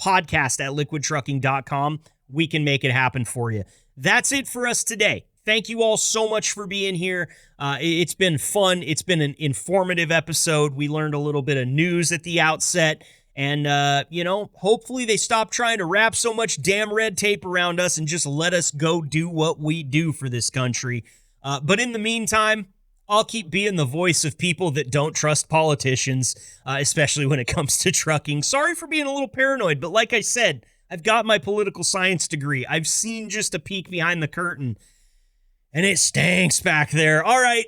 podcast@liquidtrucking.com. We can make it happen for you. That's it for us today. Thank you all so much for being here. It's been fun. It's been an informative episode. We learned a little bit of news at the outset. And, hopefully they stop trying to wrap so much damn red tape around us and just let us go do what we do for this country. But in the meantime, I'll keep being the voice of people that don't trust politicians, especially when it comes to trucking. Sorry for being a little paranoid, but like I said, I've got my political science degree. I've seen just a peek behind the curtain, and it stinks back there. All right,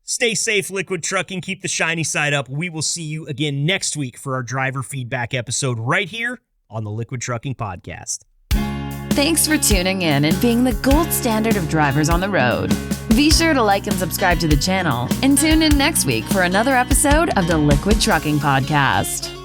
stay safe, Liquid Trucking. Keep the shiny side up. We will see you again next week for our driver feedback episode right here on the Liquid Trucking Podcast. Thanks for tuning in and being the gold standard of drivers on the road. Be sure to like and subscribe to the channel and tune in next week for another episode of the Liquid Trucking Podcast.